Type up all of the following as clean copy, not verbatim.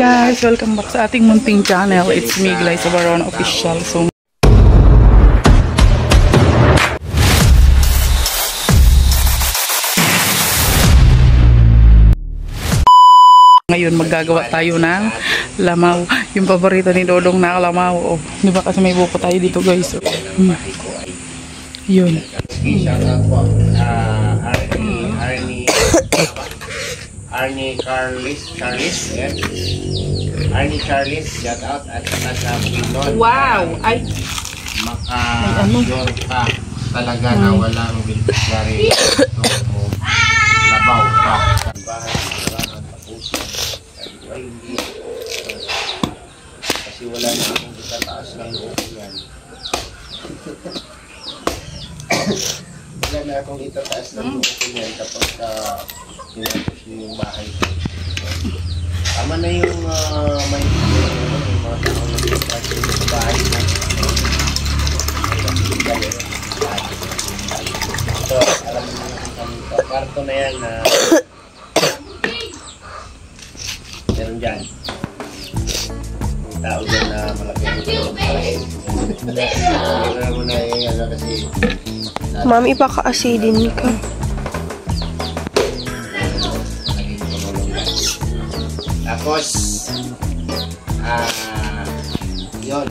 guys! Welcome back sa ating munting channel. It's me, Glyza Barona Official. So, ngayon maggagawa tayo ng lamaw. Yung paborito ni Dodong na lamaw. Oh, di ba kasi may buko tayo dito guys. Oh. Yun. Arnie Charles, yan. Arnie Charles, shout out at sa Pinon. Wow! Ay! Maka-sure ka talaga na walang beneficiary. Labaw ka. Kasi wala na akong itataas ng loob yan. Wala na akong itataas ng loob yan kapag tinapos niyo yung bahay ko. Tama na yung may mga taong nag-itataas yung bahay ko. Ito, alam mo na kung kami ito. Kwarto na yan na meron dyan. May tao dyan na malaki ang ito. Meron mo na yung ano kasi Ma'am, ipaka-asidin ka. Tapos, yun.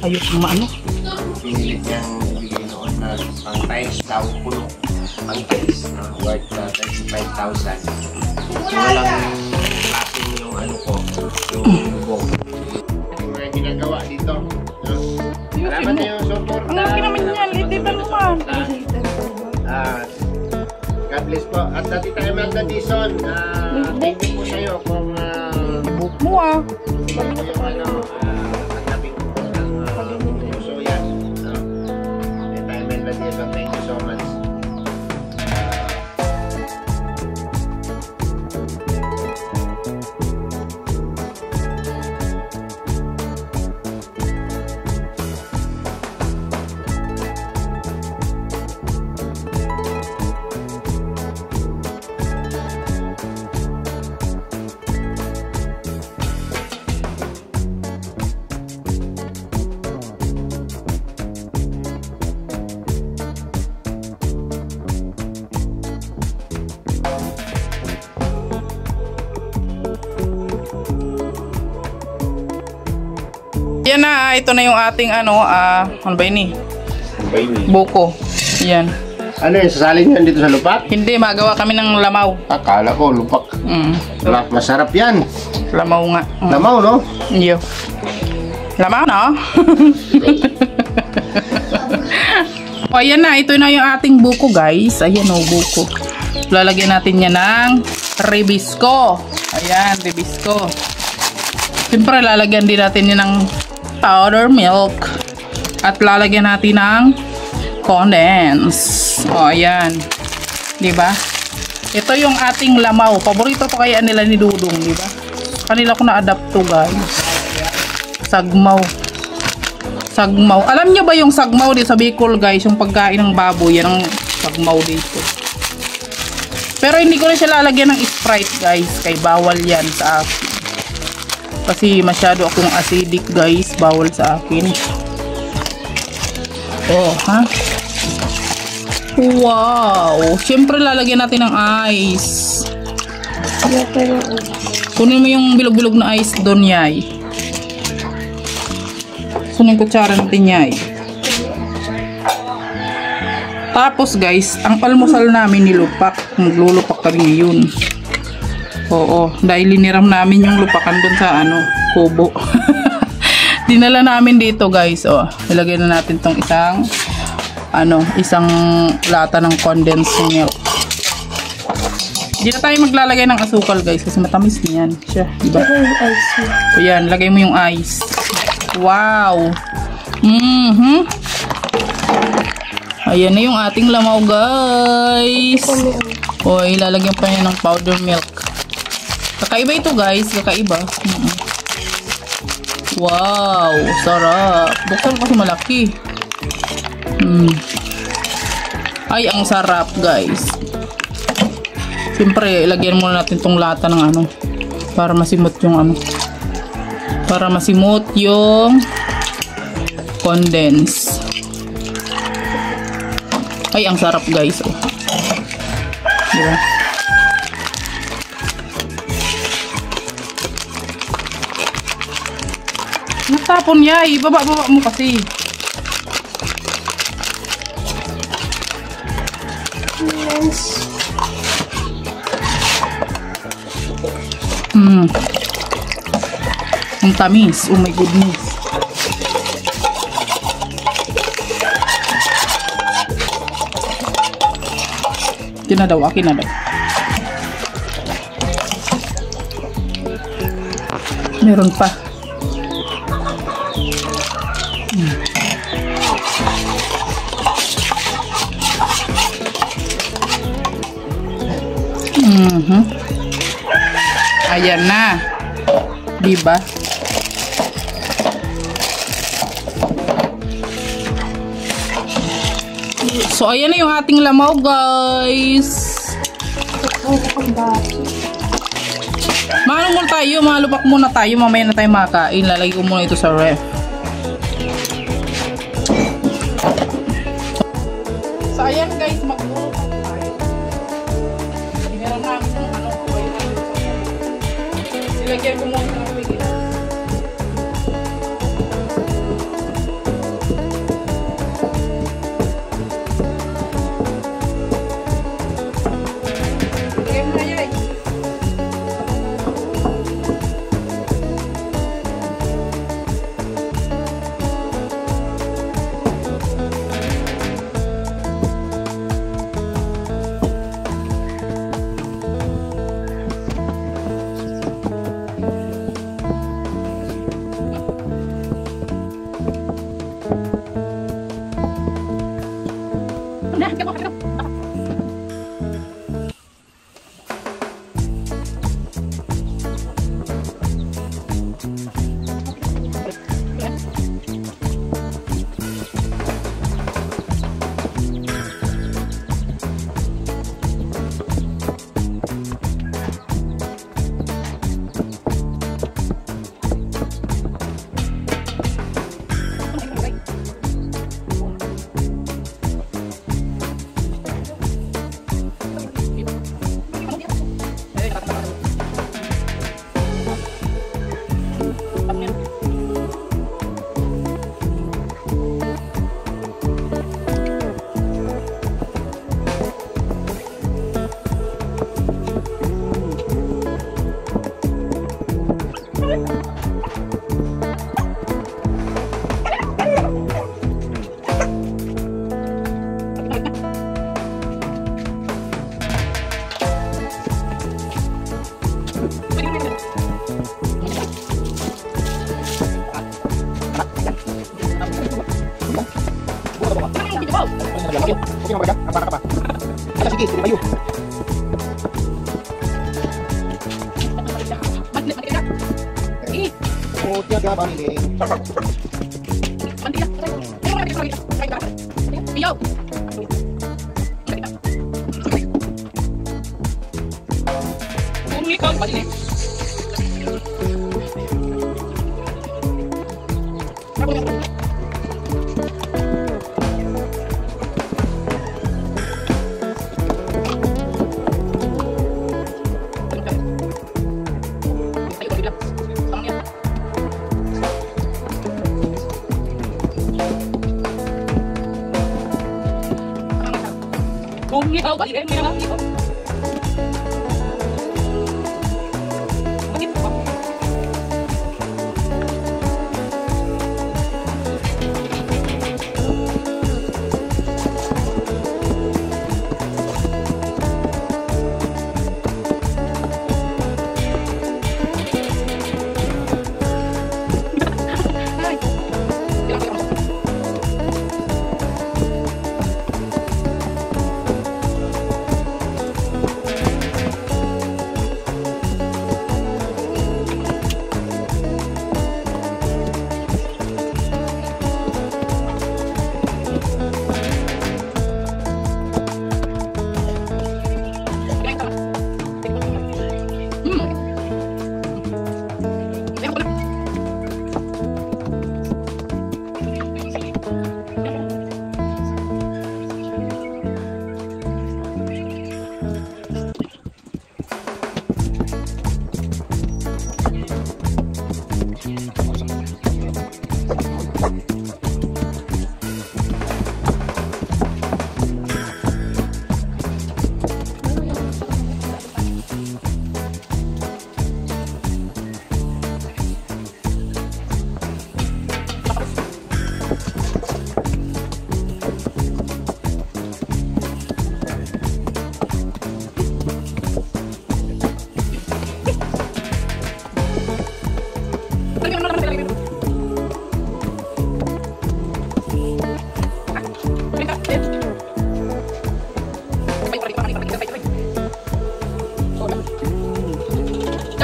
Ayos ang maano. Pinilit niyang ibigay noon na pang times tao puno. Pang times, worth 35,000. Walang klaseng yung ano ko, yung bong. Yung mga ginagawa dito. Alaman niyo yung support Ang laki naman yan. Litita naman. God bless po. At dati tayo Melda Dison. Thank you po sa'yo kung Book mo ah. yung ano, ang labing po ng puso yan. Tayo Melda Dison. Thank you so much. Yan na, ito na yung ating ano ba yun eh? Buko. Yan. Ano yun? Sasalin yan dito sa lupak? Hindi, magawa kami ng lamaw. Akala ko, lupak. Masarap yan. Lamaw nga. Lamaw, no? Iyo. Lamaw, no? O, ayan na. Ito na yung ating buko, guys. Ayan o, buko. Lalagyan natin yan ng ribisco. Ayan, ribisco. Siyempre, lalagyan din natin yan ng powder milk. At lalagyan natin ng condense. O, ayan. Diba? Ito yung ating lamaw. Paborito to kaya nila ni Dudong, diba? Kanila ko na-adapt to, guys. Sagmaw. Sagmaw. Alam nyo ba yung sagmaw dito sa Bicol, guys? Yung pagkain ng baboy, yan ang sagmaw dito. Pero hindi ko na siya lalagyan ng Sprite, guys. Kay bawal yan sa akin. Kasi masyado akong acidic, guys. Bawal sa akin. Oh, ha? Wow! Siyempre lalagyan natin ng ice. Kunin mo yung bilog-bilog na ice doon, Yay. Kunin kutsara natin, Yay. Tapos, guys, ang almusal namin nilupak. Maglulupak kami ngayon. Oo, dahil liniram namin yung lupakan dun sa ano, kubo. Dinala namin dito, guys. Oh, ilagay na natin tong isang lata ng condensed milk. Hindi na tayo maglalagay ng asukal, guys, kasi matamis niyan siya, diba? So, yan, lagay mo yung ice. Wow! Ayan na yung ating lamaw, guys. O, ilalagyan pa niya ng powder milk. Kakaiba ito, guys. Kakaiba. Wow! Sarap. Buksan kasi malaki. Ay, ang sarap, guys. Siyempre, ilagyan muna natin tong lata ng ano para masimot yung ano. Para masimot yung condense. Ay, ang sarap guys. Oh. Diba? Natapon niya. Ibaba-baba mo kasi. Yes. Ang tamis. Oh my goodness. Akin na daw. Akin na daw. Meron pa. Ayan na. Diba? So, ayan na yung ating lamaw, guys. Maano muna tayo, malupak muna tayo. Mamaya na tayo makakain. Lalagay ko muna ito sa ref. So, ayan guys, mag-uulap tayo. Meron namin yung ano, silagyan ko muna ng bigyan.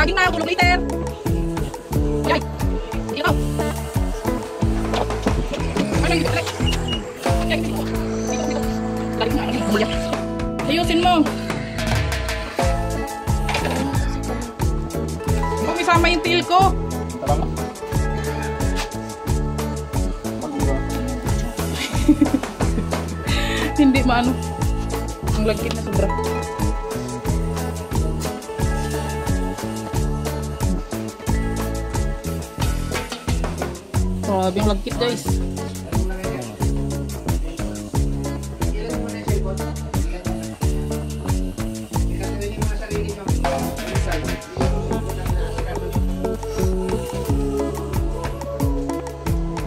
Laging na, kulog later. Yay! Ikaw. Ano yung dito? Yay! Dito. Laging na, bumulyak. Ayusin mo. Huwag isama yung tail ko. Hindi maano. Ang lagkit na sobra. Grabe yung lagkit, guys.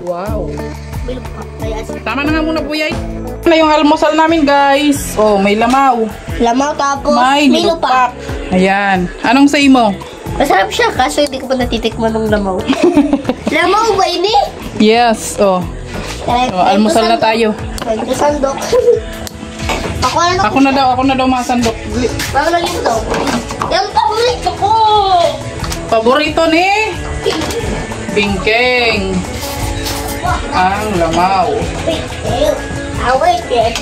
Wow. Tama na nga muna po, yay. Na yung almusal namin, guys. Oh, may lamaw. Lamaw tapos May nilupak. Ayan. Anong say mo? Masarap siya kaso hindi ko pa natitikman ng lamaw. Lamaw ba ini? Yes. Oh. Almusal na tayo. Ito sandok. Ako na daw mga sandok. Bago lang ito. Yung paborito ko. Paborito ni Bingkeng. Ang lamaw. Wait, wait.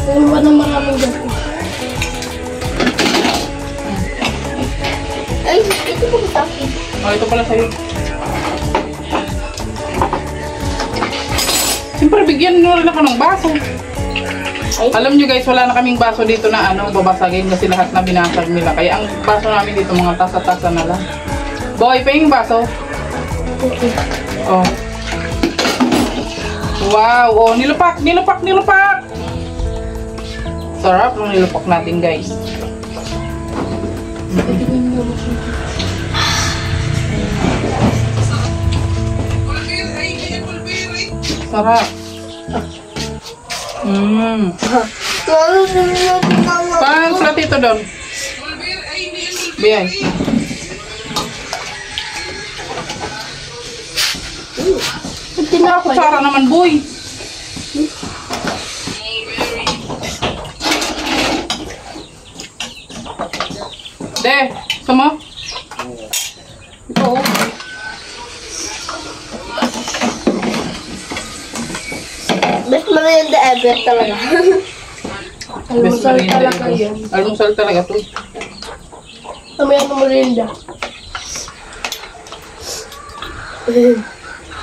Wala na maraming gato. Ay, ito po sa akin. Oh, ito pala sa'yo. Siyempre, bigyan nyo rin ako ng baso. Ay. Alam nyo guys, wala na kaming baso dito na babasagin kasi lahat na binasag nila. Kaya ang baso namin dito, mga tasa-tasa na lang. Boy, pahing baso. Oh. Wow, oh, nilupak. Sarap ng nilupak natin, guys. Sarap. Parang sulat ito doon. Biyay. Kutsara naman, boy. De, sama? Ito. Best merienda ever talaga. Almusal talaga yun. Almusal talaga to. Mamaya ng merienda.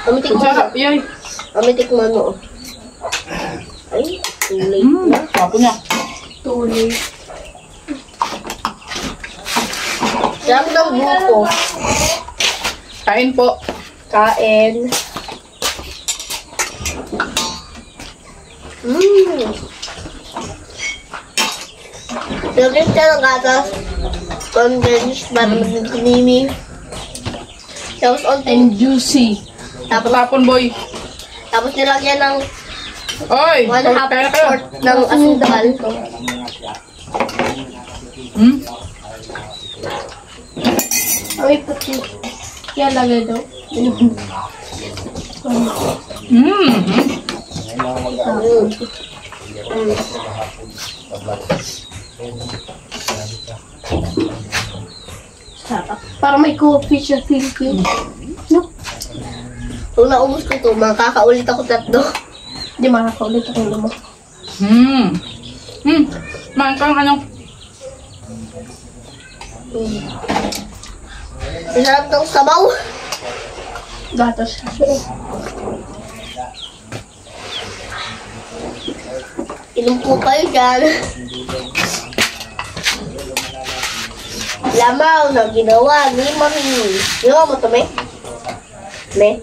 Amitik mo. Kutsara, biyay. Amitik mo ano. Ay, too late na. Papo niya. Too late. Sarap ng buko. Kain po. Kain. Lagyan siya ng gatas. Condensed para maging creamy. Tapos And juicy. Tapon, boy. Tapos nilagyan ng Oy! 1/2 Kaya na kayo. quart ng asukal. Ay, pati. Yan lagay daw. Para may coffee siya, thank you. No? Kung naubos ko ito, makakaulit ako 3. Hindi, makakaulit ako 5. Man kang ano? Masarap ng sabaw. Gatas. Inom po kayo dyan. Lamaw na ginawa ni Mami. Ginawa mo ito, Me? Me?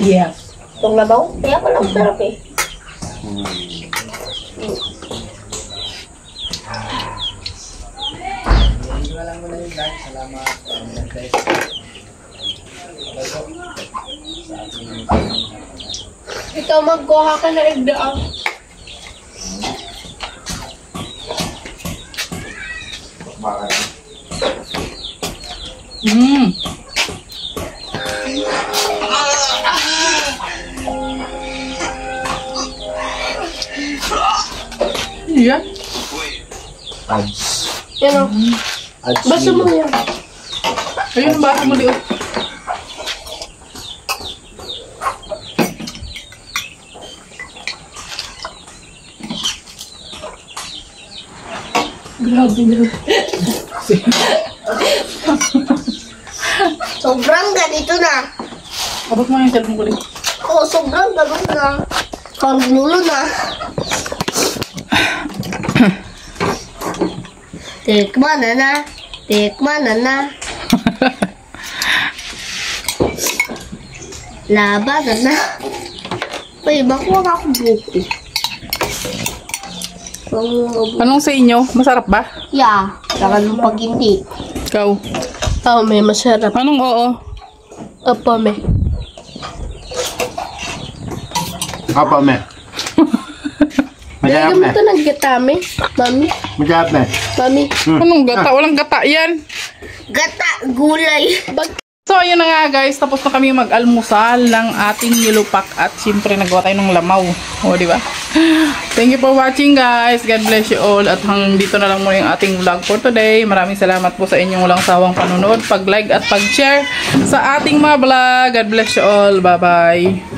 Yes. Itong lamaw? Kaya pala masarap eh. Ikaw magkuha ka na igdaan. Yan. Ads. Yan o. Ads. Basta mo yan. Ayun, basa mo liot. Grabe na. Sobrang ganito na. Abot mo yung cellphone ko ulit. Oo, sobrang ganito na. Parang nulo na. Tikman na na. Tikman na na. Laban na na. Uy, makuha ka akong buko. Anong sa inyo? Masarap ba? Yeah, saka nung pag hindi. Ikaw. Oh, may masarap. Anong oo? Opo, may. Apa, me? Masarap, Lagyan mo me? ito ng gatami. Mami. Masarap, me? Mami. Anong gata? Walang gata yan. Gata, gulay. So, ayun na nga guys. Tapos na kami mag-almusal ng ating nilupak. At siyempre, nagawa tayo ng lamaw. O, di ba? Thank you for watching guys. God bless you all. At hanggang dito na lang muna yung ating vlog for today. Maraming salamat po sa inyong walang sawang panonood. Pag-like at pag-share sa ating mga vlog. God bless you all. Bye-bye.